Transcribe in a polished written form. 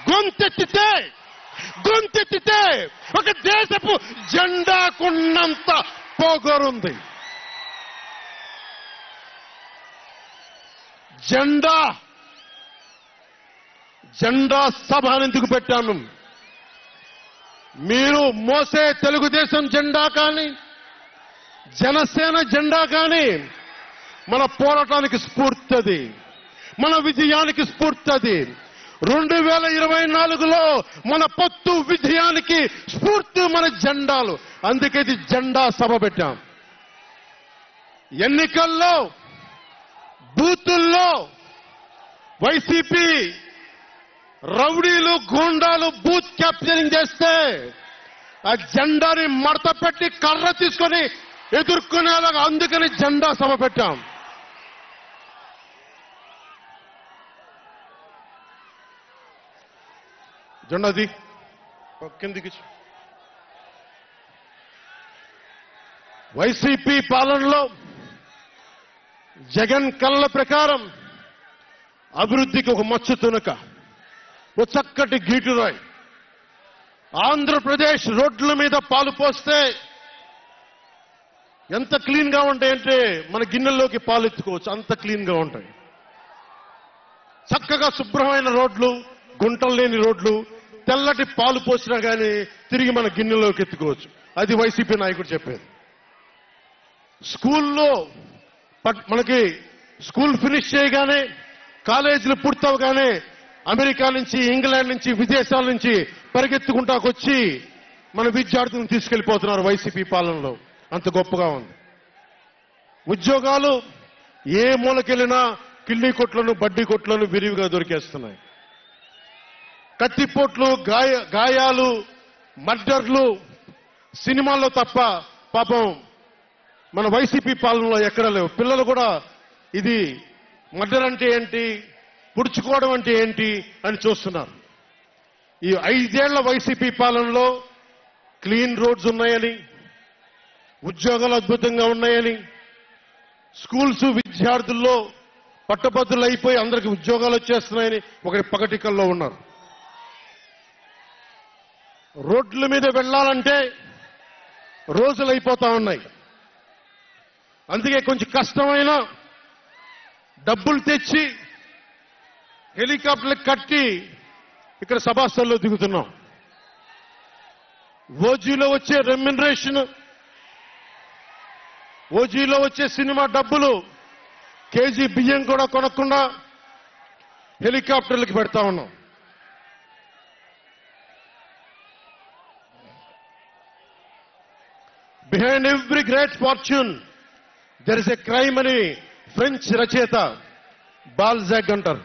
గొంతెత్తితే ఒక దేశపు జెండాకున్నంత పొగరుంది. జెండా సభ ఎందుకు పెట్టాను? మీరు మోసే తెలుగుదేశం జెండా కానీ, జనసేన జెండా కానీ మన పోరాటానికి స్ఫూర్తి, మన విజయానికి స్ఫూర్తి. 2024లో మన పొత్తు విజయానికి స్ఫూర్తి మన జెండాలు. అందుకే ఇది జెండా సభ పెట్టాం. ఎన్నికల్లో బూతుల్లో వైసీపీ రౌడీలు గూండాలు బూత్ క్యాప్చరింగ్ చేస్తే ఆ జెండాని మడత పెట్టి కర్ర తీసుకొని ఎదుర్కొనేలాగా అందుకని జెండా సభ పెట్టాం. జెండాది కిందికి. వైసీపీ పాలనలో జగన్ కళ్ళ ప్రకారం అభివృద్ధికి ఒక మచ్చు తునక, ఓ చక్కటి గీటురాయి. ఆంధ్రప్రదేశ్ రోడ్ల మీద పాలు పోస్తే ఎంత క్లీన్ గా ఉంటాయంటే మన గిన్నెల్లోకి పాలు ఎత్తుకోవచ్చు, అంత క్లీన్ గా ఉంటాయి. చక్కగా శుభ్రమైన రోడ్లు, గుంటలు లేని రోడ్లు, తెల్లటి పాలు పోసినా కానీ తిరిగి మన గిన్నెలోకి ఎత్తుకోవచ్చు. అది వైసీపీ నాయకుడు చెప్పేది. స్కూల్లో మనకి స్కూల్ ఫినిష్ చేయగానే, కాలేజీలు పూర్తవగానే అమెరికా నుంచి, ఇంగ్లాండ్ నుంచి, విదేశాల నుంచి పరిగెత్తుకుంటాకొచ్చి మన విద్యార్థులను తీసుకెళ్లిపోతున్నారు వైసీపీ పాలనలో. అంత గొప్పగా ఉంది. ఉద్యోగాలు ఏ మూలకెళ్ళినా కిళ్ళీ కొట్లను, బడ్డీ కొట్లను విరివిగా దొరికేస్తున్నాయి. కత్తిపోట్లు, గాయాలు, మర్డర్లు సినిమాల్లో తప్ప పాపం మన వైసీపీ పాలనలో ఎక్కడ లేవు. పిల్లలు కూడా ఇది మర్డర్ అంటే ఏంటి, పుడుచుకోవడం అంటే ఏంటి అని చూస్తున్నారు. ఈ 5 ఏళ్ల వైసీపీ పాలనలో క్లీన్ రోడ్స్ ఉన్నాయని, ఉద్యోగాలు అద్భుతంగా ఉన్నాయని, స్కూల్స్ విద్యార్థుల్లో పట్టభద్రులు అయిపోయి అందరికి ఉద్యోగాలు వచ్చేస్తున్నాయని ఒకటి పగటికల్లో ఉన్నారు. రోడ్ల మీద వెళ్లాలంటే రోజులు అయిపోతా ఉన్నాయి. అందుకే కొంచెం కష్టమైన డబ్బులు తెచ్చి హెలికాప్టర్లు కట్టి ఇక్కడ సభాస్థల్లో దిగుతున్నాం. ఓజీలో వచ్చే రెమ్యునరేషన్, ఓజీలో వచ్చే సినిమా డబ్బులు, కేజీ బియ్యం కూడా కొనకుండా హెలికాప్టర్లకి పెడతా ఉన్నాం. Behind every great fortune there is a crime అని ఫ్రెంచ్ రచయిత బాల్జాక్ అంటారు.